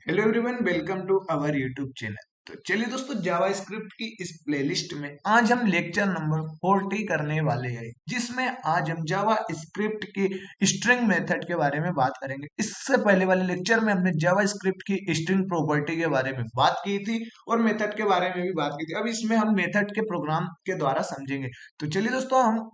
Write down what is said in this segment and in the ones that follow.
Hello everyone, welcome to our YouTube channel. तो चलिए दोस्तों, जावा स्क्रिप्ट की इस प्लेलिस्ट में आज हम लेक्चर नंबर 40 करने वाले हैं, जिसमें आज हम जावा स्क्रिप्ट की स्ट्रिंग मेथड के बारे में बात करेंगे। इससे पहले वाले लेक्चर में हमने जावा स्क्रिप्ट की स्ट्रिंग प्रॉपर्टी के बारे में बात की थी और मेथड के बारे में भी बात की थी। अब इसमें हम मेथड के प्रोग्राम के द्वारा समझेंगे। तो चलिए दोस्तों, हम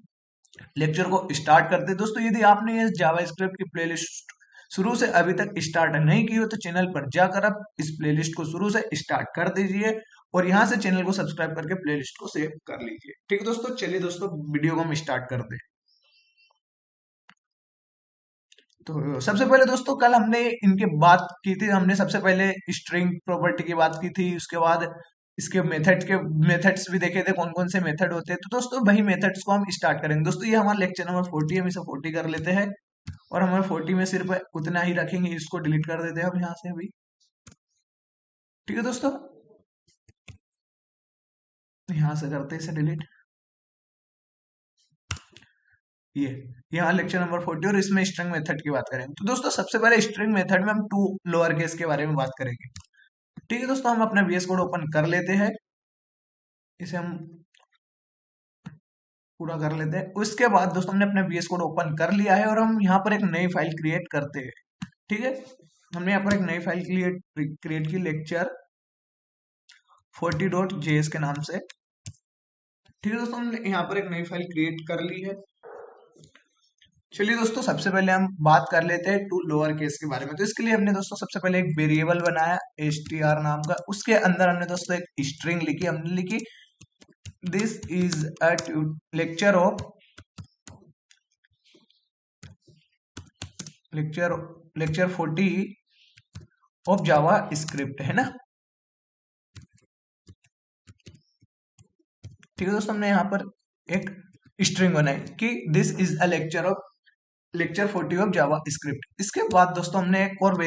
लेक्चर को स्टार्ट करते हैं। दोस्तों, यदि आपने इस जावा स्क्रिप्ट की प्लेलिस्ट शुरू से अभी तक स्टार्ट नहीं की हो तो चैनल पर जाकर आप इस प्लेलिस्ट को शुरू से स्टार्ट कर दीजिए और यहाँ से चैनल को सब्सक्राइब करके प्लेलिस्ट को सेव कर लीजिए। ठीक है दोस्तों, चलिए दोस्तों वीडियो को हम स्टार्ट करते हैं। तो सबसे पहले दोस्तों, कल हमने इनके बात की थी। हमने सबसे पहले स्ट्रिंग प्रॉपर्टी की बात की थी, उसके बाद इसके मेथड्स भी देखे थे, कौन कौन से मेथड होते हैं। तो दोस्तों वही मेथड्स को हम स्टार्ट करेंगे। दोस्तों ये हमारा लेक्चर नंबर 40 है, हम इसे 40 कर लेते हैं और हमें 40 में सिर्फ उतना ही रखेंगे, इसको डिलीट कर देते हैं अब यहाँ से अभी। ठीक है दोस्तों, यहाँ से करते हैं इसे डिलीट। ये यहाँ लेक्चर नंबर 40 और इसमें स्ट्रिंग मेथड की बात करेंगे। तो दोस्तों सबसे पहले स्ट्रिंग मेथड में हम टू लोअर केस के बारे में बात करेंगे। ठीक है दोस्तों, हम अपना VS कोड ओपन कर लेते हैं, इसे हम पूरा कर लेते हैं। उसके बाद दोस्तों हमने अपना VS कोड ओपन कर लिया है और हम यहाँ पर एक नई फाइल क्रिएट करते हैं। ठीक है, हमने यहाँ पर एक नई फाइल क्रिएट की, लेक्चर 40.js के नाम से। ठीक है दोस्तों, हमने यहाँ पर एक नई फाइल क्रिएट कर ली है। चलिए दोस्तों, सबसे पहले हम बात कर लेते हैं टू लोअर केस के बारे में। तो इसके लिए हमने दोस्तों सबसे पहले एक वेरिएबल बनाया str नाम का। उसके अंदर हमने दोस्तों एक स्ट्रिंग लिखी। हमने लिखी this is a lecture of lecture 40 of Java script, है ना। ठीक है दोस्तों, हमने यहाँ पर एक स्ट्रिंग बनाई कि this is a lecture 40 of Java script. इसके बाद दोस्तों हमने एक और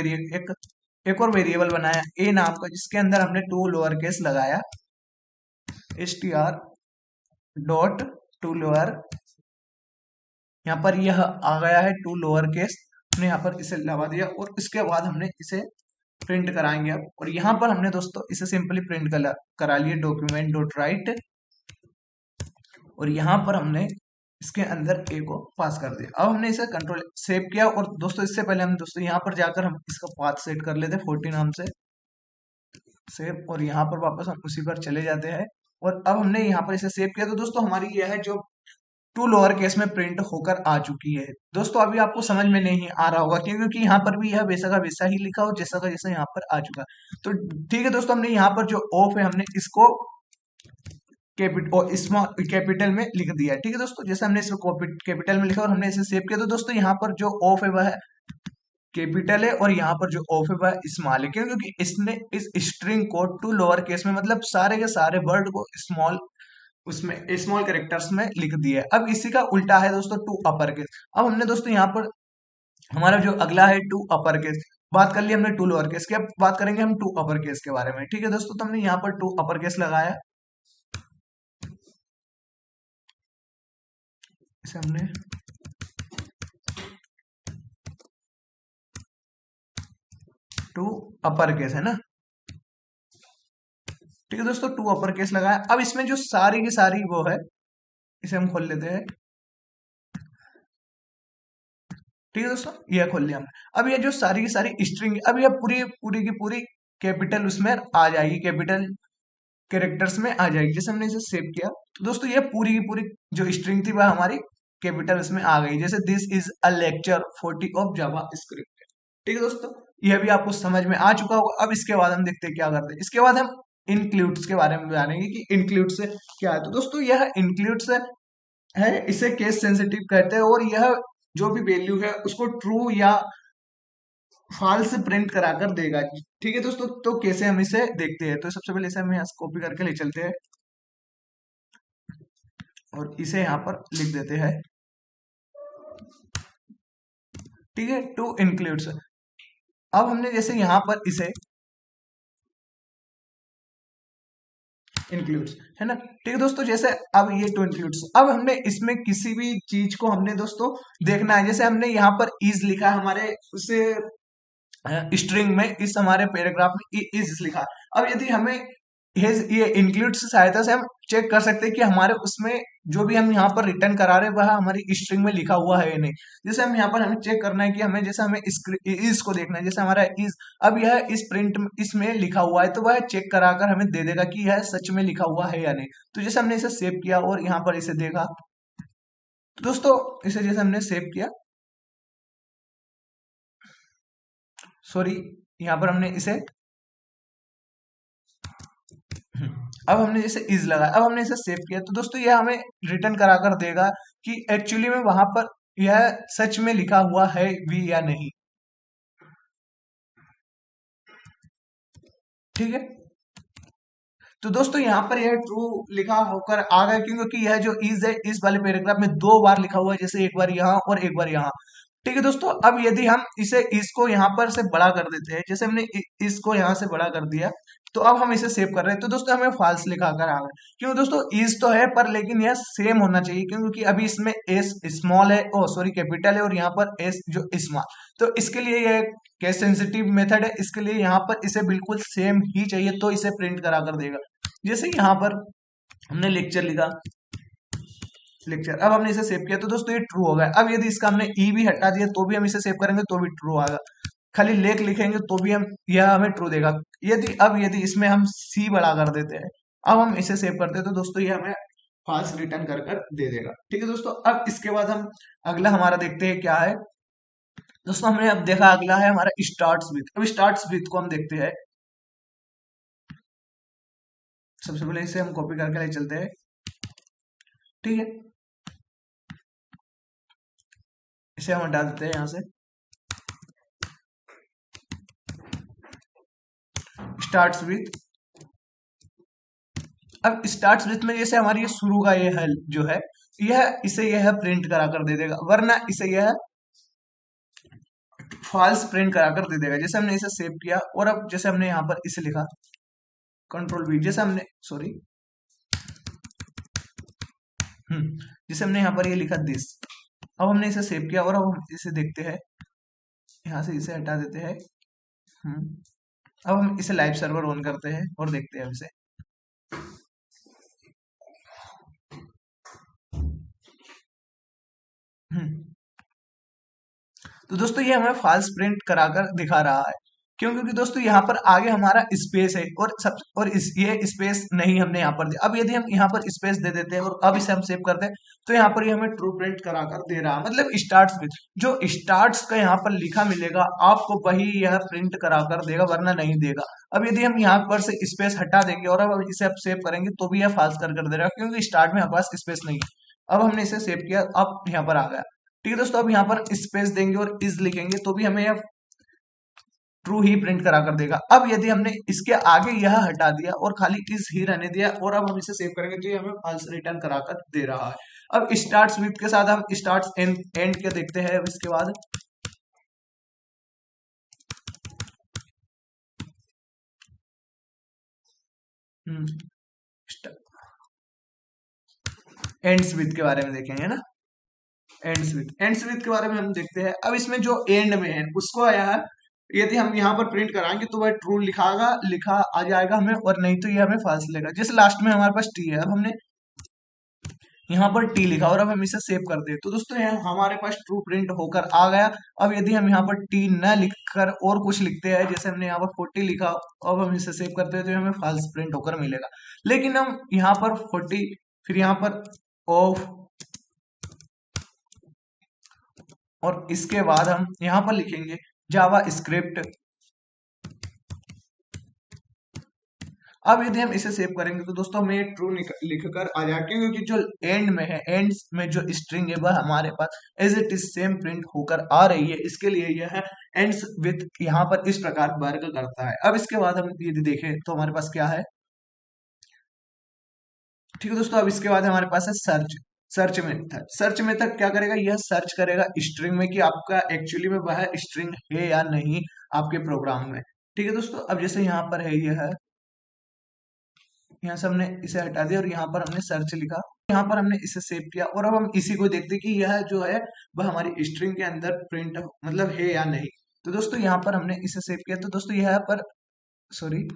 वेरिएबल बनाया ए नाम का, जिसके अंदर हमने टू लोअर केस लगाया, str डॉट टू लोअर। यहाँ पर यह आ गया है टू लोअर केस, हमने यहाँ पर इसे लगा दिया और इसके बाद हमने इसे प्रिंट कराएंगे अब। और यहाँ पर हमने दोस्तों इसे सिंपली प्रिंट करा लिए डॉक्यूमेंट डॉट राइट, और यहाँ पर हमने इसके अंदर ए को पास कर दिया। अब हमने इसे कंट्रोल सेव किया और दोस्तों इससे पहले हम दोस्तों यहाँ पर जाकर हम इसका पाथ सेट कर लेते हैं 40 नाम से सेव, और यहाँ पर वापस हम उसी पर चले जाते हैं। और अब हमने यहाँ पर इसे सेव किया तो दोस्तों हमारी यह है जो टू लोअर केस में प्रिंट होकर आ चुकी है। दोस्तों अभी आपको समझ में नहीं आ रहा होगा क्योंकि यहाँ पर भी यह वैसा का वैसा ही लिखा और जैसा का जैसा यहाँ पर आ चुका। तो ठीक है दोस्तों, हमने यहाँ पर जो ऑफ है हमने इसको स्मॉल कैपिटल में लिख दिया। ठीक है दोस्तों, जैसे हमने इसको कैपिटल में लिखा और हमने इसे सेव किया तो दोस्तों यहाँ पर जो ऑफ है वह कैपिटल है और यहाँ पर जो ऑफ है वह स्मॉल है। क्यों? क्योंकि इसने इस स्ट्रिंग को टू लोअर केस में, मतलब सारे के सारे वर्ड को स्मॉल, उसमें स्मॉल कैरेक्टर्स में लिख दिया है। अब इसी का उल्टा है दोस्तों टू अपर केस। अब हमने दोस्तों यहाँ पर हमारा जो अगला है टू अपर केस, बात कर ली हमने टू लोअर केस की, अब बात करेंगे हम टू अपर केस के बारे में। ठीक है दोस्तों, तो हमने यहाँ पर टू अपर केस लगाया, इसे हमने टू अपर केस, है ना। ठीक है दोस्तों, टू अपर केस लगाया। अब इसमें जो सारी की सारी वो है, इसे हम खोल लेते हैं। ठीक है दोस्तों, ये खोल लिया हमने। अब ये जो सारी की सारी स्ट्रिंग, अब ये पूरी पूरी की पूरी कैपिटल उसमें आ जाएगी, कैपिटल कैरेक्टर्स में आ जाएगी। जैसे हमने इसे सेव किया तो दोस्तों ये पूरी की पूरी जो स्ट्रिंग थी वह हमारी कैपिटल उसमें आ गई। जैसे this is a lecture 40 of Java script. ठीक है दोस्तों, यह भी आपको समझ में आ चुका होगा। अब इसके बाद हम देखते हैं क्या करते हैं। इसके बाद हम इंक्लूड्स के बारे में जानेंगे कि इंक्लूड से क्या है। तो दोस्तों यह इंक्लूड से है, इसे केस सेंसिटिव कहते हैं और यह जो भी वैल्यू है उसको ट्रू या फॉल्स प्रिंट कराकर देगा। ठीक है दोस्तों, तो कैसे हम इसे देखते हैं। तो सबसे पहले इसे हम यहाँ कॉपी करके ले चलते हैं और इसे यहाँ पर लिख देते हैं। ठीक है, टू इंक्लूड्स। अब हमने जैसे यहाँ पर इसे इंक्लूड्स, है ना। ठीक है दोस्तों, जैसे अब ये टू इंक्लूड्स, अब हमने इसमें किसी भी चीज को हमने दोस्तों देखना है। जैसे हमने यहाँ पर इज लिखा है, हमारे उसे स्ट्रिंग में इस हमारे पैराग्राफ में इज लिखा। अब यदि हमें ये इंक्लूड की सहायता से हम चेक कर सकते हैं कि हमारे उसमें जो भी हम यहाँ पर रिटर्न करा रहे हैं वह हमारी स्ट्रिंग में लिखा हुआ है या नहीं। जैसे हम यहाँ पर हमें चेक करना है कि हमें जैसे हमें इस को देखना है, जैसे हमारा इज अब यह इस प्रिंट इसमें लिखा हुआ है तो वह चेक कराकर हमें दे देगा कि यह सच में लिखा हुआ है या नहीं। तो जैसे हमने इसे सेव किया और यहाँ पर इसे देखा, तो दोस्तों इसे जैसे हमने सेव किया, सॉरी यहाँ पर हमने इसे अब हमने जैसे इज लगाया, अब हमने इसे सेव किया, तो दोस्तों यह हमें रिटर्न करा कर देगा कि एक्चुअली में वहां पर यह सच में लिखा हुआ है भी या नहीं। ठीक है, तो दोस्तों यहाँ पर यह ट्रू लिखा होकर आ गया क्योंकि यह जो इज है इस वाले पैराग्राफ में दो बार लिखा हुआ है, जैसे एक बार यहाँ और एक बार यहाँ। ठीक है दोस्तों, अब यदि हम इसे इसको यहाँ पर से बड़ा कर देते हैं, जैसे हमने इसको यहाँ से बड़ा कर दिया, तो अब हम इसे सेव कर रहे हैं, तो दोस्तों हमें फॉल्स लिखा कर आ गया। क्यों दोस्तों, इज तो है पर लेकिन यह सेम होना चाहिए क्योंकि अभी इसमें एस स्मॉल है, ओ सॉरी कैपिटल है, और यहाँ पर एस जो स्मॉल, तो इसके लिए यह केस सेंसिटिव मेथड है, इसके लिए यहाँ पर इसे बिल्कुल सेम ही चाहिए तो इसे प्रिंट करा कर देगा। जैसे यहाँ पर हमने लेक्चर लिखा, लेक्चर, अब हमने इसे सेव किया तो दोस्तों ये ट्रू हो गया। अब यदि इसका हमने ई भी हटा दिया तो भी हम इसे सेव करेंगे तो भी ट्रू आएगा, खाली लेक लिखेंगे तो भी हम यह हमें ट्रू देगा। यदि इसमें हम सी बड़ा कर देते हैं, अब हम इसे सेव करते हैं, तो दोस्तों ये हमें फॉल्स रिटर्न कर कर दे देगा। ठीक है दोस्तों, अब इसके बाद हम अगला हमारा देखते हैं क्या है। दोस्तों हमने अब देखा अगला है हमारा स्टार्ट्स विथ। अब स्टार्ट्स विथ को हम देखते हैं। सबसे पहले इसे हम कॉपी करके ले चलते हैं। ठीक है, इसे हम हटा देते हैं यहाँ से। स्टार्ट्स विथ, अब स्टार्ट्स विथ में जैसे हमारी ये शुरू का ये है जो है, यह इसे यह प्रिंट करा कर दे देगा, वरना इसे यह फॉल्स प्रिंट करा कर दे देगा। जैसे हमने इसे सेव किया और अब जैसे हमने यहाँ पर इसे लिखा कंट्रोल वी, जैसे हमने सॉरी जैसे हमने यहाँ पर ये लिखा दिस, अब हमने इसे सेव किया और अब हम इसे देखते हैं, यहाँ से इसे हटा देते हैं। अब हम इसे लाइव सर्वर ऑन करते हैं और देखते हैं इसे। तो दोस्तों ये हमें फॉल्स प्रिंट कराकर दिखा रहा है, क्यों? क्योंकि दोस्तों यहाँ पर आगे हमारा स्पेस है और ये स्पेस नहीं हमने यहाँ पर दिया। अब यदि हम यहाँ पर स्पेस दे देते हैं और अब इसे हम सेव करते हैं तो यहाँ पर ये हमें ट्रू प्रिंट कराकर दे रहा है, मतलब स्टार्ट्स विथ, जो स्टार्ट्स का यहाँ पर लिखा मिलेगा आपको वही यह प्रिंट कराकर देगा, वरना नहीं देगा। अब यदि हम यहाँ पर से स्पेस हटा देंगे और अब इसे आप सेव करेंगे तो भी यह फॉल्स कर दे रहा है, क्योंकि स्टार्ट में हमारे पास स्पेस नहीं है। अब हमने इसे सेव किया, अब यहाँ पर आ गया। ठीक है दोस्तों, अब यहाँ पर स्पेस देंगे और इज लिखेंगे तो भी हमें यह ट्रू ही प्रिंट करा कर देगा। अब यदि हमने इसके आगे यह हटा दिया और खाली इज ही रहने दिया और अब हम इसे सेव करेंगे तो ये हमें फॉल्स रिटर्न करा कर दे रहा है। अब स्टार्ट्स विथ के साथ हम स्टार्ट्स एंड के देखते हैं। अब इसके बाद एंड्स विथ के बारे में देखेंगे ना, एंड्स विथ के बारे में हम देखते हैं। अब इसमें जो एंड में है उसको आया है, यदि हम यहाँ पर प्रिंट कराएंगे तो वह ट्रू लिखा आ जाएगा हमें, और नहीं तो ये हमें फॉल्स लेगा। जैसे लास्ट में हमारे पास टी है, अब हमने यहाँ पर टी लिखा और अब हम इसे सेव कर दे तो दोस्तों यहाँ हमारे पास ट्रू प्रिंट होकर आ गया। अब यदि हम यहाँ पर टी न लिखकर और कुछ लिखते हैं, जैसे हमने यहाँ पर 40 लिखा, अब हम इसे सेव करते हैं तो हमें फॉल्स प्रिंट होकर मिलेगा। लेकिन हम यहाँ पर 40 फिर यहाँ पर ऑफ और इसके बाद हम यहाँ पर लिखेंगे जावा स्क्रिप्ट। अब यदि हम इसे सेव करेंगे तो दोस्तों हमें ट्रू लिखकर आ जाएगा, क्योंकि जो एंड में है, एंड में जो स्ट्रिंग है वह हमारे पास as it is same print होकर आ रही है। इसके लिए यह एंड्स विथ यहाँ पर इस प्रकार वर्क करता है। अब इसके बाद हम यदि देखें तो हमारे पास क्या है, ठीक है दोस्तों, अब इसके बाद हमारे पास है सर्च मेथड। सर्च मेथड क्या करेगा, यह सर्च करेगा स्ट्रिंग में कि आपका एक्चुअली में वह स्ट्रिंग है या नहीं आपके प्रोग्राम में। ठीक है दोस्तों, अब जैसे यहाँ पर है, यह है, यहाँ से हमने इसे हटा दिया और यहाँ पर हमने सर्च लिखा, यहाँ पर हमने इसे सेव किया और अब हम इसी को देखते कि यह जो है वह हमारी स्ट्रिंग के अंदर प्रिंट मतलब है या नहीं। तो दोस्तों यहाँ पर हमने इसे सेव किया, तो दोस्तों यहाँ पर सॉरी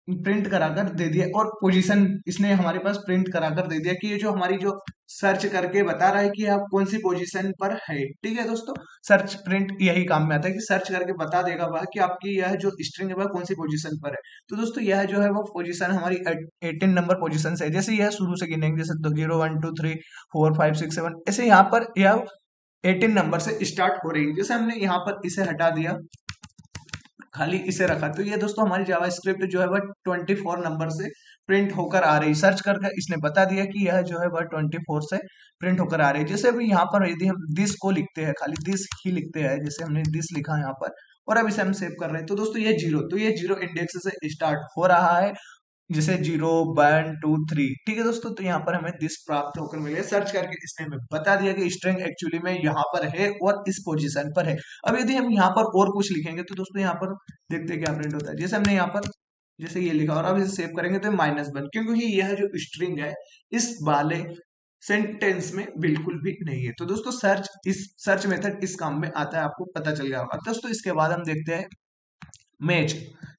प्रिंट कराकर दे दिया, और पोजीशन इसने हमारे पास प्रिंट कराकर दे दिया कि ये जो हमारी जो सर्च करके बता रहा है कि आप कौन सी पोजीशन पर है। ठीक है दोस्तों, सर्च प्रिंट यही काम में आता है कि सर्च करके बता देगा वह कि आपकी यह जो स्ट्रिंग है वह कौन सी पोजीशन पर है। तो दोस्तों यह जो है वो पोजीशन हमारी 18 नंबर पोजीशन से है। जैसे यह शुरू से गिनेंगे, जैसे 0 1 2 3 4 5 6 7, ऐसे यहाँ पर यह 18 नंबर से स्टार्ट हो रही है। जैसे हमने यहाँ पर इसे हटा दिया, खाली इसे रखा, तो ये दोस्तों हमारी जावा स्क्रिप्ट जो है वह 24 नंबर से प्रिंट होकर आ रही। सर्च करके इसने बता दिया कि यह जो है वह 24 से प्रिंट होकर आ रही है। जैसे अभी यहाँ पर यदि हम दिस को लिखते हैं, खाली दिस ही लिखते हैं, जैसे हमने दिस लिखा यहाँ पर, और अब इसे हम सेव कर रहे हैं, तो दोस्तों ये जीरो, तो ये जीरो इंडेक्स से स्टार्ट हो रहा है, जैसे 0 1 2 3। ठीक है दोस्तों, तो यहाँ पर हमें दिस प्राप्त होकर मिले। सर्च करके इसने हमें बता दिया कि स्ट्रिंग एक्चुअली में यहाँ पर है और इस पोजीशन पर है। अब यदि हम यहाँ पर और कुछ लिखेंगे तो दोस्तों यहाँ पर देखते हैं क्या प्रिंट होता है। जैसे हमने यहाँ पर जैसे ये लिखा, और अब इसे सेव करेंगे तो -1, क्योंकि यह जो स्ट्रिंग है इस वाले सेंटेंस में बिल्कुल भी नहीं है। तो दोस्तों सर्च मेथड इस काम में आता है, आपको पता चल गया होगा। दोस्तों इसके बाद हम देखते हैं मैच।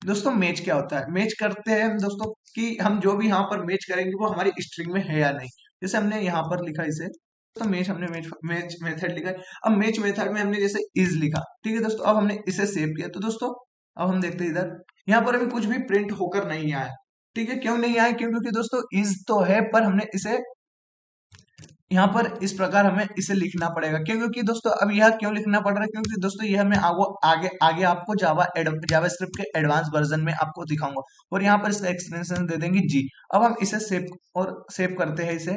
दोस्तों मैच क्या होता है? मैच करते हैं हम दोस्तों कि हम जो भी यहाँ पर मैच करेंगे वो हमारी स्ट्रिंग में है या नहीं। जैसे हमने यहाँ पर लिखा इसे, तो मैच हमने मैच मेथड लिखा है। अब मैच मेथड में हमने जैसे इज लिखा, ठीक है दोस्तों, अब हमने इसे सेव किया, तो दोस्तों अब हम देखते हैं इधर, यहाँ पर अभी कुछ भी प्रिंट होकर नहीं आया। ठीक है, क्यों नहीं आया? क्योंकि दोस्तों इज तो है, पर हमने इसे यहाँ पर इस प्रकार हमें इसे लिखना पड़ेगा। क्यों? क्योंकि दोस्तों अब यह क्यों लिखना पड़ रहा है? क्योंकि दोस्तों यह मैं आगे आगे आपको जावा स्क्रिप्ट के एडवांस वर्जन में आपको दिखाऊंगा, और यहाँ पर इसका एक्सटेंशन दे देंगे जी। अब हम इसे सेव करते हैं इसे,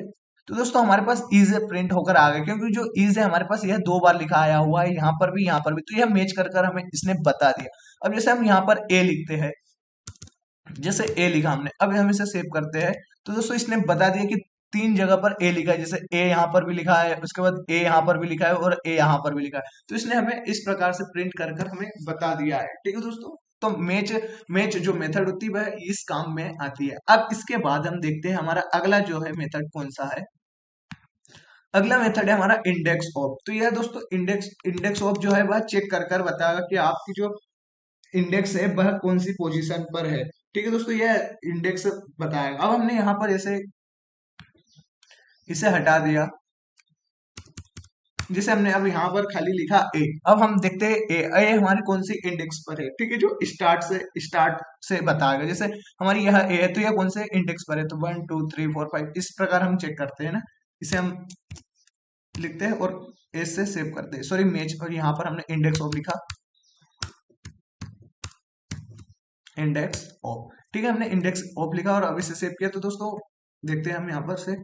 तो दोस्तों हमारे पास इज प्रिंट होकर आ गया, क्योंकि जो इज है हमारे पास यह 2 बार लिखा आया हुआ है, यहाँ पर भी यहाँ पर भी, तो यह मैच कर हमें इसने बता दिया। अब जैसे हम यहाँ पर ए लिखते हैं, जैसे ए लिखा हमने, अब हम इसे सेव करते हैं, तो दोस्तों इसने बता दिया कि 3 जगह पर ए लिखा है, जैसे ए यहाँ पर भी लिखा है, उसके बाद ए यहाँ पर भी लिखा है, और ए यहाँ पर भी लिखा है। तो इसने हमें इस प्रकार से प्रिंट कर हमें बता दिया है। ठीक है दोस्तों, तो मैच मैच जो मेथड होती है वह इस काम में आती है। अब इसके बाद हम देखते हैं हमारा अगला जो है मेथड कौन सा है। अगला मेथड है हमारा इंडेक्स ऑफ। तो यह दोस्तों इंडेक्स ऑफ जो है वह चेक कर बताएगा कि आपकी जो इंडेक्स है वह कौन सी पोजीशन पर है। ठीक है दोस्तों, यह इंडेक्स बताएगा। अब हमने यहाँ पर ऐसे इसे हटा दिया, जैसे हमने अब यहाँ पर खाली लिखा ए। अब हम देखते हैं ए हमारी कौन सी इंडेक्स पर है। ठीक है, जो स्टार्ट से बताएगा। जैसे हमारी यह ए है, तो यह कौन से इंडेक्स पर है, तो 1 2 3 4 5 इस प्रकार हम चेक करते हैं ना। इसे हम लिखते हैं और ए से सेव करते हैं, सॉरी मैच, और यहाँ पर हमने इंडेक्स ऑफ लिखा, इंडेक्स ऑफ। ठीक है, हमने इंडेक्स ऑफ लिखा और अब इसे सेव किया। तो दोस्तों देखते हैं हम यहाँ पर से,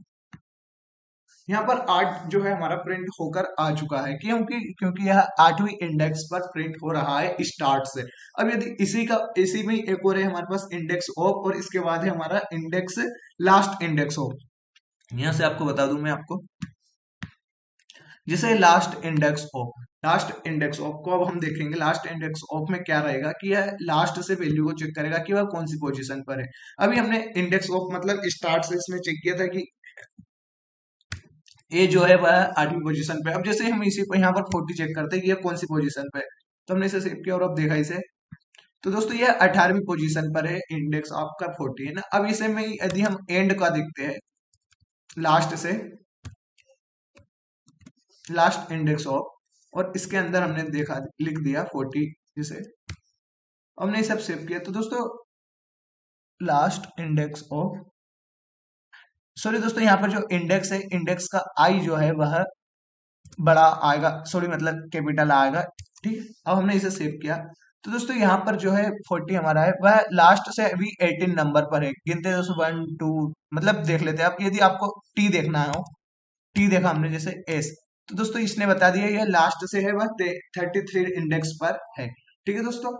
यहाँ पर 8 जो है हमारा प्रिंट होकर आ चुका है, क्योंकि यह 8वीं इंडेक्स पर प्रिंट हो रहा है स्टार्ट से। अब यदि इसी में एक और है हमारे पास इंडेक्स ऑफ, और इसके बाद है हमारा इंडेक्स लास्ट इंडेक्स ऑफ। यहाँ से आपको बता दूं मैं आपको, जैसे लास्ट इंडेक्स ऑफ को अब हम देखेंगे। लास्ट इंडेक्स ऑफ में क्या रहेगा कि यह लास्ट से वैल्यू को चेक करेगा कि वह कौन सी पोजीशन पर है। अभी हमने इंडेक्स ऑफ मतलब स्टार्ट से इसमें चेक किया था कि ए जो है वह 8वीं पोजीशन पे। अब जैसे हम इसी को यहाँ पर 40 चेक करते हैं कि यह कौन सी पोजीशन पे है, तो हमने इसे सेव किया और अब देखा इसे, तो दोस्तों यह 18वीं पोजीशन पर है, इंडेक्स आपका 40 है ना। अब इसे में यदि हम एंड का देखते हैं, लास्ट इंडेक्स ऑफ, और इसके अंदर हमने देखा लिख दिया 40, जैसे हमने सब सेव किया। तो दोस्तों लास्ट इंडेक्स ऑफ, सॉरी दोस्तों यहाँ पर जो इंडेक्स है, इंडेक्स का आई जो है वह बड़ा आएगा, सॉरी मतलब कैपिटल आएगा। ठीक, अब हमने इसे सेव किया। तो दोस्तों यहाँ पर जो है 40 हमारा है, वह लास्ट से अभी 18 नंबर पर है। गिनते हैं दोस्तों 1 2, मतलब देख लेते हैं। आप यदि आपको टी देखना हो, टी देखा हमने जैसे एस, तो दोस्तों इसने बता दिया यह लास्ट से है, वह 33 इंडेक्स पर है। ठीक है दोस्तों,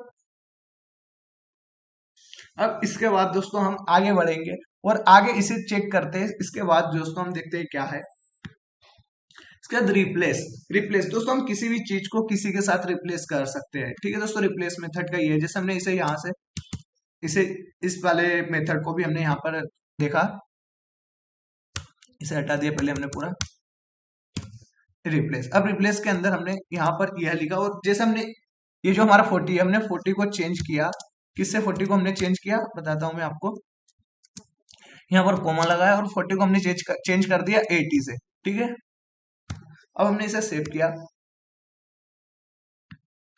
अब इसके बाद दोस्तों हम आगे बढ़ेंगे और आगे इसे चेक करते हैं। इसके बाद दोस्तों हम देखते हैं क्या है। इसके बाद रिप्लेस दोस्तों, हम किसी भी चीज को किसी के साथ रिप्लेस कर सकते हैं। ठीक है दोस्तों, रिप्लेस मेथड का ये है। जैसे हमने इसे यहाँ से इस वाले मेथड को भी हमने यहाँ पर देखा, इसे हटा दिया पहले हमने पूरा, रिप्लेस। अब रिप्लेस के अंदर हमने यहाँ पर यह लिखा, और जैसे हमने ये जो हमारा 40 है, हमने 40 को चेंज किया। किससे 40 को हमने चेंज किया बताता हूं मैं आपको। यहाँ पर कोमा लगाया और 40 को हमने चेंज कर दिया 80 से। ठीक है, अब हमने इसे सेव किया।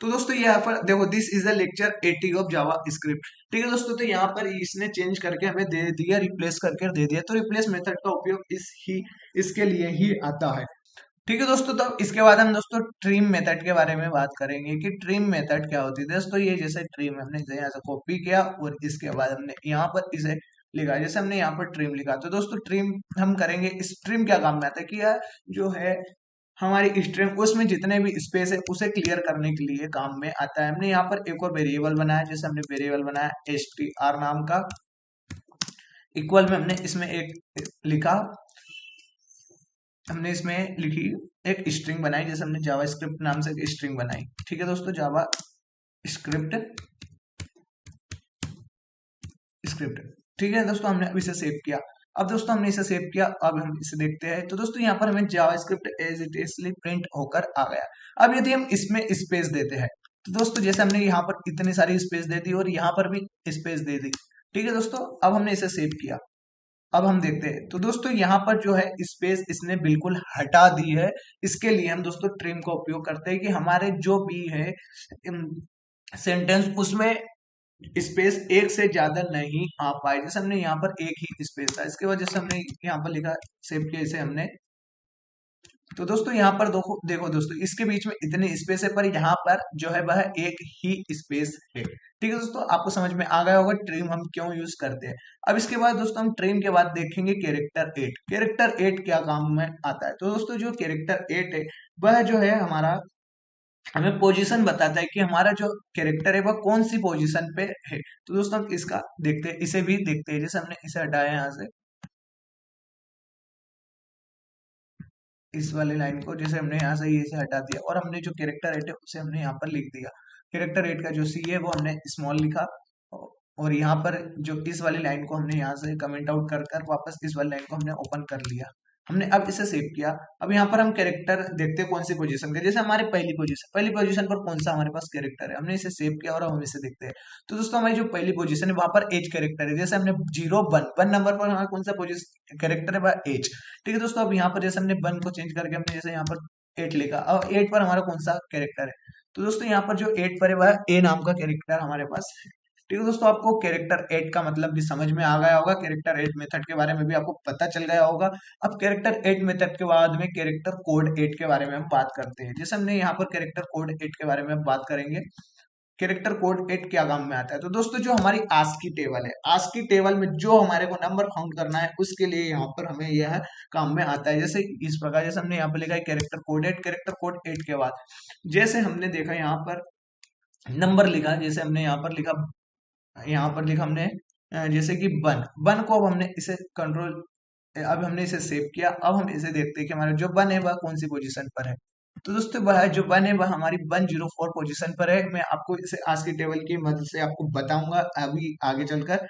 तो दोस्तों यहाँ पर देखो, this is the lecture 80 of Java script. ठीक है दोस्तों, तो यहाँ पर इसने चेंज करके हमें दे दिया, रिप्लेस करके दे दिया। तो रिप्लेस मेथड का उपयोग इसके लिए ही आता है। ठीक है दोस्तों, तो इसके बाद हम दोस्तों ट्रिम मेथड के बारे में बात करेंगे कि ट्रिम मेथड क्या होती है। दोस्तों ये जैसे ट्रिम हमने यहाँ से कॉपी किया और इसके बाद हमने यहाँ पर इसे लिखा, जैसे हमने यहाँ पर ट्रिम लिखा। तो दोस्तों ट्रिम हम करेंगे, इस ट्रिम क्या काम में आता है कि यह जो है हमारी स्ट्रिंग, उसमें जितने भी स्पेस है उसे क्लियर करने के लिए काम में आता है। हमने यहाँ पर एक और वेरिएबल बनाया, जैसे हमने वेरिएबल बनाया str नाम का, इक्वल में हमने इसमें एक लिखा, हमने इसमें लिखी एक स्ट्रिंग बनाई, जैसे हमने जावा स्क्रिप्ट नाम से एक स्ट्रिंग बनाई। ठीक है दोस्तों, जावा स्क्रिप्ट स्क्रिप्ट। ठीक है दोस्तों, हमने अब इसे सेव किया। अब दोस्तों हमने इसे सेव किया, अब हम इसे देखते हैं। तो दोस्तों यहाँ पर हमें JavaScript as it is print होकर आ गया। अब यदि हम इसमें स्पेस देते हैं, तो दोस्तों जैसे हमने यहाँ पर इतनी सारी स्पेस दे दी और यहाँ पर भी स्पेस दे दी। ठीक है दोस्तों, अब हमने इसे सेव किया। अब हम देखते हैं, तो दोस्तों यहाँ पर जो है स्पेस इसने बिल्कुल हटा दी है। इसके लिए हम दोस्तों ट्रिम का उपयोग करते हैं कि हमारे जो भी है सेंटेंस, उसमें स्पेस एक से ज्यादा नहीं आ पाए। जैसे हमने यहाँ पर एक ही स्पेस था, इसके बाद जैसे हमने यहाँ पर लिखा सेव किया इसे हमने। तो दोस्तों यहाँ पर देखो देखो दोस्तों, इसके बीच में इतनी स्पेस है, पर यहाँ पर जो है वह एक ही स्पेस है। ठीक है दोस्तों, आपको समझ में आ गया होगा ट्रिम हम क्यों यूज करते हैं। अब इसके बाद दोस्तों हम ट्रिम के बाद देखेंगे कैरेक्टर 8। कैरेक्टर 8 क्या काम में आता है। तो दोस्तों जो कैरेक्टर 8 है, वह जो है हमारा हमें पोजीशन बताता है कि हमारा जो कैरेक्टर है वह कौन सी पोजीशन पे है। तो दोस्तों हम इसका देखते हैं, इसे भी देखते हैं। जैसे हमने इसे हटाया यहाँ से, इस वाले लाइन को, जैसे हमने यहाँ से इसे हटा दिया और हमने जो कैरेक्टर 8 है उसे हमने यहाँ पर लिख दिया। कैरेक्टर 8 का जो सी है वो हमने स्मॉल लिखा, और यहाँ पर जो इस वाली लाइन को हमने यहाँ से कमेंट आउट कर कर वापस इस वाली लाइन को हमने ओपन कर लिया। हमने अब इसे सेव किया। अब यहाँ पर हम कैरेक्टर देखते हैं कौन सी पोजीशन का, जैसे हमारे पहली पोजीशन पर कौन सा हमारे पास कैरेक्टर है, हमने इसे सेव किया और हम इसे देखते हैं। तो दोस्तों हमारी जो पहली पोजीशन है वहां पर एज कैरेक्टर है। जैसे हमने 0 1 नंबर पर हमारा कौन सा पोजीशन कैरेक्टर है वह एज। ठीक है दोस्तों, अब यहाँ पर जैसे हमने 1 को चेंज करके हमने जैसे यहाँ पर 8 लिखा, अब 8 पर हमारा कौन सा कैरेक्टर है। तो दोस्तों यहाँ पर जो 8 पर है वह ए नाम का कैरेक्टर हमारे पास है। ठीक है दोस्तों, आपको कैरेक्टर 8 का मतलब भी समझ में आ गया होगा, कैरेक्टर 8 मेथड के बारे में भी आपको पता चल गया होगा। अब कैरेक्टर 8 मेथड के बाद में कैरेक्टर कोड 8 के बारे में हम बात करते हैं। जैसे हमने यहाँ पर कैरेक्टर कोड 8 के बारे में बात करेंगे। कैरेक्टर कोड 8 क्या काम में आता है। तो दोस्तों जो हमारी आस्की टेबल है, आस्की टेबल में जो हमारे को नंबर काउंट करना है उसके लिए यहाँ पर हमें यह काम में आता है। जैसे इस प्रकार, जैसे हमने यहाँ पर लिखा है कैरेक्टर कोड 8। कैरेक्टर कोड 8 के बाद जैसे हमने देखा यहाँ पर नंबर लिखा, जैसे हमने यहाँ पर लिखा हमने जैसे कि 1 को अब हमने इसे कंट्रोल, अब हमने इसे सेव किया। अब हम इसे देखते हैं कि हमारा जो 1 है वह कौन सी पोजीशन पर है। तो दोस्तों वह जो 1 है वह हमारी 104 पोजीशन पर है। मैं आपको इसे आज की टेबल की मदद से आपको बताऊंगा अभी आगे चलकर।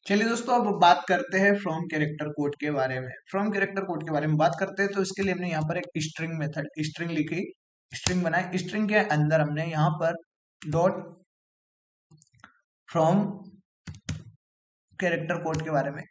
चलिए दोस्तों, अब बात करते हैं फ्रॉम कैरेक्टर कोड के बारे में। फ्रॉम कैरेक्टर कोड के बारे में बात करते हैं, तो इसके लिए हमने यहाँ पर एक स्ट्रिंग मेथड स्ट्रिंग लिखी, स्ट्रिंग बनाई। स्ट्रिंग के अंदर हमने यहाँ पर डॉट फ्रॉम कैरेक्टर कोड के बारे में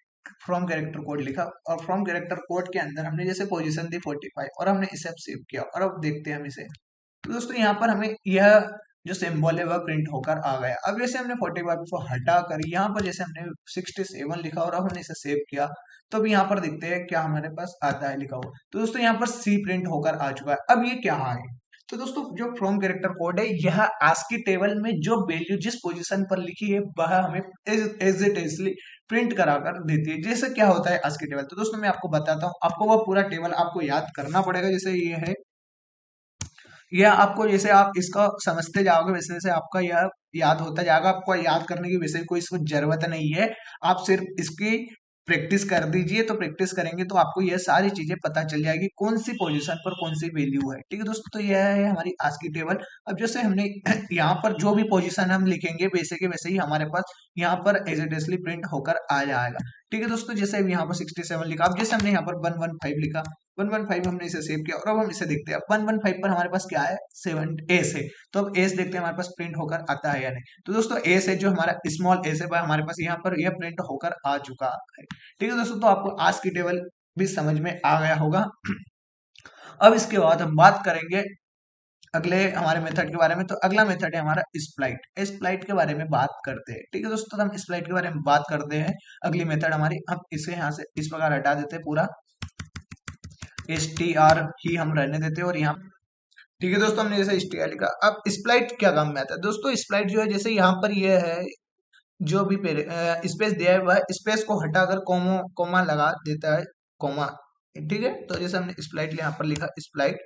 फ्रॉम कैरेक्टर कोड लिखा, और फ्रॉम कैरेक्टर कोड के अंदर हमने जैसे पोजीशन दी 45 और हमने इसे अब सेव किया। और अब देखते हैं हम इसे। तो दोस्तों यहाँ पर हमें यह जो सिंबल है वह प्रिंट होकर आ गया। अब जैसे हमने 45 को हटा कर यहाँ पर जैसे हमने 67 लिखा और अब हमने इसे सेव किया, तो अब यहाँ पर देखते हैं क्या हमारे पास आता है लिखा हुआ। तो दोस्तों यहाँ पर सी प्रिंट होकर आ चुका है। अब ये क्या है। तो दोस्तों जो फ्रॉम कैरेक्टर कोड है, यह आस्की टेबल में जो वैल्यू जिस पोजीशन पर लिखी है वह हमें एज इट इज प्रिंट कराकर देती है। जैसे क्या होता है आस्की टेबल, तो दोस्तों मैं आपको बताता हूँ। आपको वह पूरा टेबल आपको याद करना पड़ेगा। जैसे ये है, यह आपको जैसे आप इसका समझते जाओगे वैसे वैसे आपका यह याद होता जाएगा। आपको याद करने की वैसे कोई इसको जरूरत नहीं है, आप सिर्फ इसकी प्रैक्टिस कर दीजिए। तो प्रैक्टिस करेंगे तो आपको यह सारी चीजें पता चल जाएगी कौन सी पोजीशन पर कौन सी वैल्यू है। ठीक है दोस्तों, तो यह है हमारी आज की टेबल। अब जैसे हमने यहाँ पर जो भी पोजीशन हम लिखेंगे वैसे के वैसे ही हमारे पास यहाँ पर एज इट इज प्रिंट होकर आ जाएगा। ठीक है दोस्तों, जैसे अब यहाँ पर 67 लिखा, अब जैसे हमने यहाँ पर 115 लिखा, 115 हमने इसे सेव किया और अब हम इसे देखते हैं 115 पर हमारे पास क्या है, 7 एस है। तो अब एस देखते हैं हमारे पास प्रिंट होकर आता है या नहीं। तो दोस्तों एस है, जो हमारा स्मॉल एस है वह हमारे पास यहाँ पर यह प्रिंट होकर आ चुका है। ठीक है दोस्तों, तो आपको आज की टेबल भी समझ में आ गया होगा। अब इसके बाद हम बात करेंगे अगले हमारे मेथड के बारे में। तो अगला मेथड है हमारा स्प्लाइट। स्प्लाइट के बारे में बात करते हैं। ठीक है दोस्तों, तो हम स्प्लाइट के बारे में बात करते हैं। अगली मेथड हमारी, हम इसे यहाँ से इस प्रकार हटा देते हैं, पूरा str ही हम रहने देते हैं और यहाँ, ठीक है दोस्तों, हमने जैसे str लिखा। अब स्प्लाइट क्या काम में आता है दोस्तों, स्प्लाइट जो है जैसे यहाँ पर ये है, जो भी स्पेस दिया है वह स्पेस को हटाकर कोमा लगा देता है, कोमा। ठीक है, तो जैसे हमने स्प्लाइट यहाँ पर लिखा स्प्लाइट,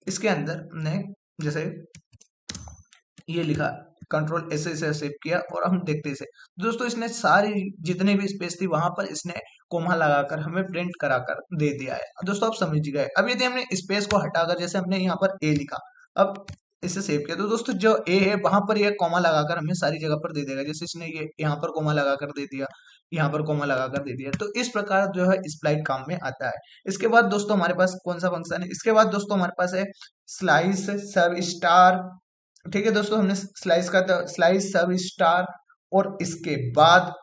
इसके अंदर हमने जैसे ये लिखा, कंट्रोल ऐसे सेव किया और हम देखते इसे दोस्तों, इसने सारी जितने भी स्पेस थी वहां पर इसने कोमा लगाकर हमें प्रिंट कराकर दे दिया है। दोस्तों आप समझ गए। अब यदि हमने स्पेस को हटाकर, जैसे हमने यहाँ पर ए लिखा, अब इसे सेव किया, तो दोस्तों जो ए है वहां पर ये कोमा लगाकर हमें सारी जगह पर दे देगा। जैसे इसने ये यहाँ पर कोमा लगाकर दे दिया, यहाँ पर कोमा लगाकर दे दिया। तो इस प्रकार जो है स्प्लाइट काम में आता है। इसके बाद दोस्तों हमारे पास कौन सा फंक्शन है, इसके बाद दोस्तों हमारे पास है स्लाइस सब स्टार। ठीक है दोस्तों, हमने स्लाइस का तो स्लाइस सब स्टार, और इसके बाद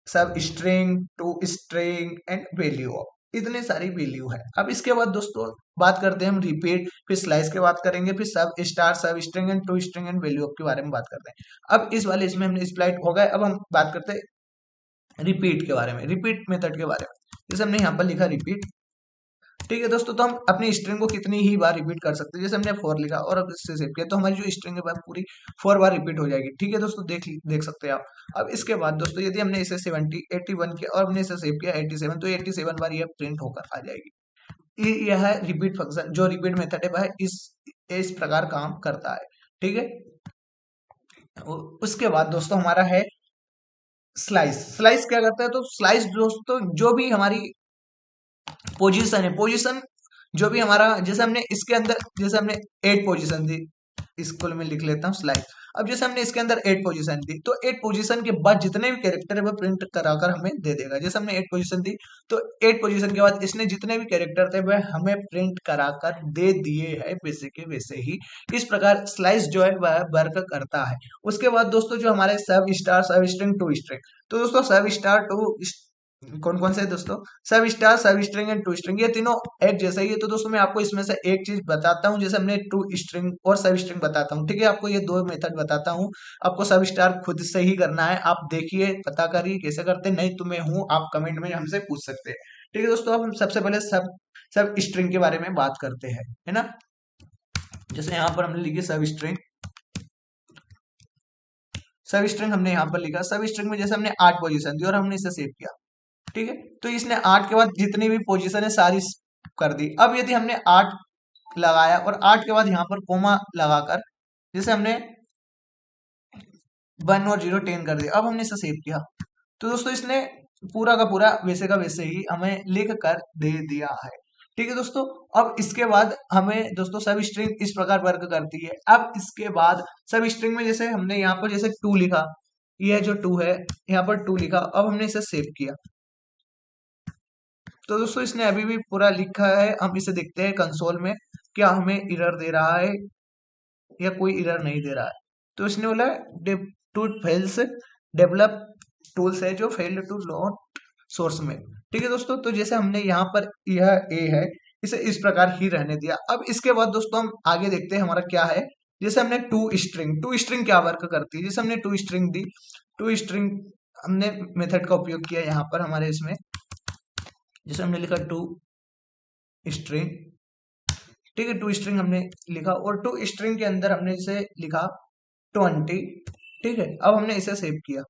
substring to string and value, इतने सारी वैल्यू है। अब इसके बाद दोस्तों बात करते हैं हम रिपीट, फिर स्लाइस के बात करेंगे, फिर substr, substring and to string and value के बारे में बात करते हैं। अब इस वाले इसमें हमने स्प्लाइट हो गए। अब हम बात करते हैं रिपीट के बारे में, रिपीट मेथड के बारे में। जैसे हमने यहाँ पर लिखा रिपीट, ठीक है दोस्तों, तो हम अपनी स्ट्रिंग को कितनी ही बार रिपीट कर सकते हैं। जैसे हमने 4 लिखा और अब इससे सेव किया, तो हमारी जो स्ट्रिंग है पूरी 4 बार रिपीट हो जाएगी। ठीक है दोस्तों, देख सकते हैं आप। अब इसके बाद दोस्तों यदि हमने इसे 70 81 किया और हमने इसे सेव किया 87, तो 87 बार यह प्रिंट होकर आ जाएगी। यह है रिपीट फंक्शन, जो रिपीट मेथड है वह इस प्रकार काम करता है। ठीक है, उसके बाद दोस्तों हमारा है स्लाइस। स्लाइस क्या करता है, तो स्लाइस दोस्तों जो भी हमारी पोजीशन है, पोजीशन जो भी हमारा, जैसे हमने इसके अंदर, जैसे हमने 8 पोजीशन दी, इसको मैं लिख लेता हूँ स्लाइड। अब जैसे हमने इसके अंदर 8 पोजीशन दी, तो 8 पोजीशन के बाद जितने भी कैरेक्टर है वो प्रिंट कराकर हमें दे देगा। जैसे हमने 8 पोजीशन दी, तो 8 पोजीशन के बाद इसने जितने भी कैरेक्टर थे वह हमें प्रिंट कराकर दे दिए है, वैसे के वैसे ही। इस प्रकार स्लाइस जो है वह वर्क करता है। उसके बाद दोस्तों जो हमारे सब star, substring, to string, तो दोस्तों सब स्टार, टू कौन कौन से दोस्तों, सब star, substring and to string, ये तीनों एक जैसा ही है। तो दोस्तों मैं आपको इसमें से एक चीज बताता हूँ, जैसे हमने टू स्ट्रिंग और सब स्ट्रिंग बताता हूँ। ठीक है, आपको ये 2 मेथड बताता हूँ, आपको सब स्टार खुद से ही करना है। आप देखिए, पता करिए कैसे करते हैं, नहीं तो मैं हूँ, आप कमेंट में हमसे पूछ सकते हैं। ठीक है दोस्तों, अब हम सबसे पहले सब स्ट्रिंग के बारे में बात करते हैं, है ना। जैसे यहाँ पर हमने लिखी सब स्ट्रिंग, सब स्ट्रिंग हमने यहाँ पर लिखा। सब स्ट्रिंग में जैसे हमने 8 पोजीशन दी और हमने इसे सेव किया। ठीक है, तो इसने 8 के बाद जितनी भी पोजीशन है सारी कर दी। अब यदि हमने 8 लगाया और 8 के बाद यहाँ पर कोमा लगाकर, जैसे हमने 1 और 0 10 कर दिया, अब हमने इसे सेव किया, तो दोस्तों इसने पूरा का पूरा वैसे का वैसे ही हमें लिख कर दे दिया है। ठीक है दोस्तों, अब इसके बाद हमें दोस्तों सब स्ट्रिंग इस प्रकार वर्क करती है। अब इसके बाद सब स्ट्रिंग में जैसे हमने यहाँ पर जैसे 2 लिखा, यह जो 2 है यहाँ पर 2 लिखा, अब हमने इसे सेव किया, तो दोस्तों इसने अभी भी पूरा लिखा है। हम इसे देखते हैं कंसोल में, क्या हमें एरर दे रहा है या कोई एरर नहीं दे रहा है। तो इसने बोला टू फेल्स डेवलप टूल्स है जो फेल्ड टू लोड सोर्स में। ठीक है दोस्तों, तो जैसे हमने यहाँ पर यह ए है, इसे इस प्रकार ही रहने दिया। अब इसके बाद दोस्तों हम आगे देखते हैं हमारा क्या है। जैसे हमने टू स्ट्रिंग क्या वर्क करती है। जैसे हमने टू स्ट्रिंग दी, टू स्ट्रिंग हमने मेथड का उपयोग किया यहाँ पर हमारे इसमें। जैसे हमने लिखा टू स्ट्रिंग, ठीक है, टू स्ट्रिंग हमने लिखा और टू स्ट्रिंग के अंदर हमने इसे लिखा 20। ठीक है, अब हमने इसे सेव किया,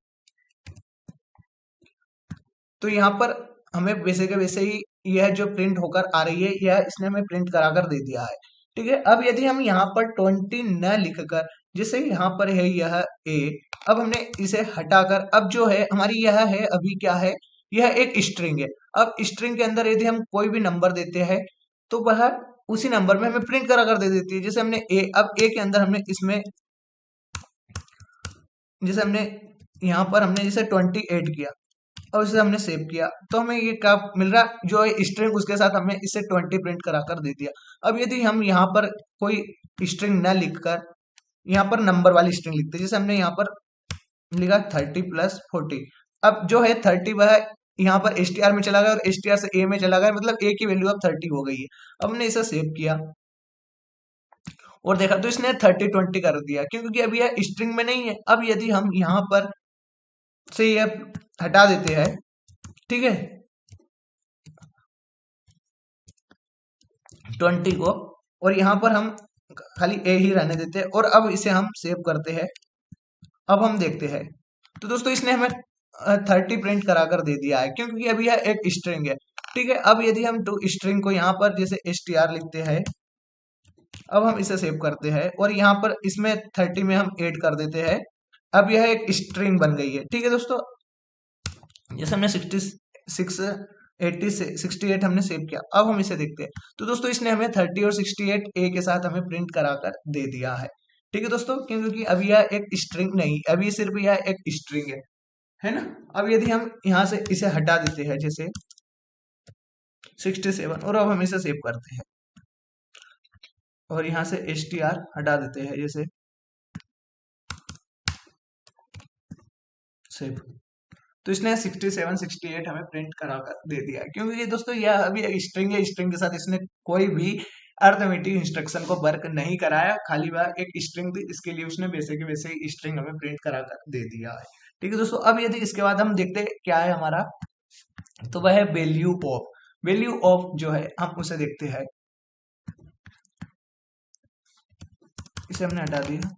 तो यहाँ पर हमें वैसे के वैसे ही यह जो प्रिंट होकर आ रही है, यह इसने हमें प्रिंट कराकर दे दिया है। ठीक है, अब यदि हम यहाँ पर 20 न लिखकर, जैसे यहाँ पर है यह ए, अब हमने इसे हटाकर, अब जो है हमारी यह है अभी क्या है, यह एक स्ट्रिंग है। अब स्ट्रिंग के अंदर यदि हम कोई भी नंबर देते हैं तो वह उसी नंबर में हमें प्रिंट करा कर दे देती है। जैसे हमने ए, अब ए के अंदर हमने इसमें, जैसे हमने यहाँ पर हमने जैसे 28 किया, और इसे हमने सेव किया तो हमें ये क्या मिल रहा, जो है स्ट्रिंग, उसके साथ हमें इसे 20 प्रिंट करा कर दे दिया। अब यदि हम यहाँ पर कोई स्ट्रिंग न लिखकर यहाँ पर नंबर वाली स्ट्रिंग लिखते, जैसे हमने यहाँ पर लिखा 30 + 40, अब जो है 30 वह यहाँ पर एस में चला गया और एस से ए में चला गया, मतलब ए की वैल्यू अब 30 हो गई है। अब हमने इसे सेव किया और देखा तो इसने 30-20 कर दिया, क्योंकि अभी यह स्ट्रिंग में नहीं है। अब यदि हम यहाँ पर से यह हटा देते हैं, ठीक है, 20 को, और यहाँ पर हम खाली ए ही रहने देते हैं और अब इसे हम सेव करते हैं। अब हम देखते हैं तो दोस्तों इसने हमें 30 प्रिंट करा कर दे दिया है, क्योंकि अभी यह एक स्ट्रिंग है। ठीक है, अब यदि हम टू स्ट्रिंग को यहाँ पर जैसे str लिखते हैं, अब हम इसे सेव करते हैं और यहाँ पर इसमें 30 में हम ऐड कर देते हैं। अब यह एक स्ट्रिंग बन गई है। ठीक है दोस्तों, जैसे हमने 68 हमने सेव किया। अब हम इसे देखते हैं तो दोस्तों इसने हमें 30 और 68 ए के साथ हमें प्रिंट करा कर दे दिया है। ठीक है दोस्तों, क्योंकि अभी यह एक स्ट्रिंग नहीं, अभी सिर्फ यह एक स्ट्रिंग है ना। अब यदि हम यहाँ से इसे हटा देते हैं जैसे 67, और अब हम इसे सेव करते हैं और यहाँ से str हटा देते हैं जैसे सेव, तो इसने 67 68 हमें प्रिंट करा कर दे दिया है। क्योंकि ये दोस्तों यह अभी एक स्ट्रिंग है, स्ट्रिंग के साथ इसने कोई भी अर्थमेटिक इंस्ट्रक्शन को वर्क नहीं कराया, खाली वह एक स्ट्रिंग थी, इसके लिए उसने वैसे के वैसे ही स्ट्रिंग हमें प्रिंट करा कर दे दिया है। ठीक है दोस्तों, अब यदि इसके बाद हम देखते हैं क्या है हमारा, तो वह है वैल्यू ऑफ। वैल्यू ऑफ जो है हम उसे देखते हैं, इसे हमने हटा दिया,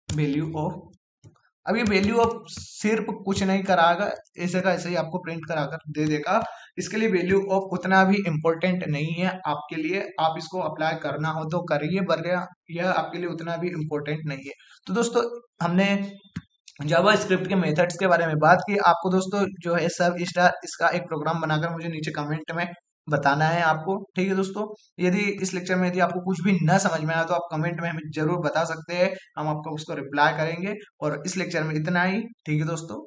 वैल्यू ऑफ। अब ये वैल्यू ऑफ सिर्फ कुछ नहीं कराएगा, ऐसे का ऐसे ही आपको प्रिंट कराकर दे देगा। इसके लिए वैल्यू ऑफ उतना भी इम्पोर्टेंट नहीं है आपके लिए, आप इसको अप्लाई करना हो तो करिए, वरना यह आपके लिए उतना भी इम्पोर्टेंट नहीं है। तो दोस्तों हमने जावा स्क्रिप्ट के मेथड्स के बारे में बात की। आपको दोस्तों जो है सब इसका एक प्रोग्राम बनाकर मुझे नीचे कमेंट में बताना है आपको। ठीक है दोस्तों, यदि इस लेक्चर में यदि आपको कुछ भी न समझ में आया तो आप कमेंट में हमें जरूर बता सकते हैं, हम आपको उसको रिप्लाई करेंगे। और इस लेक्चर में इतना ही। ठीक है दोस्तों।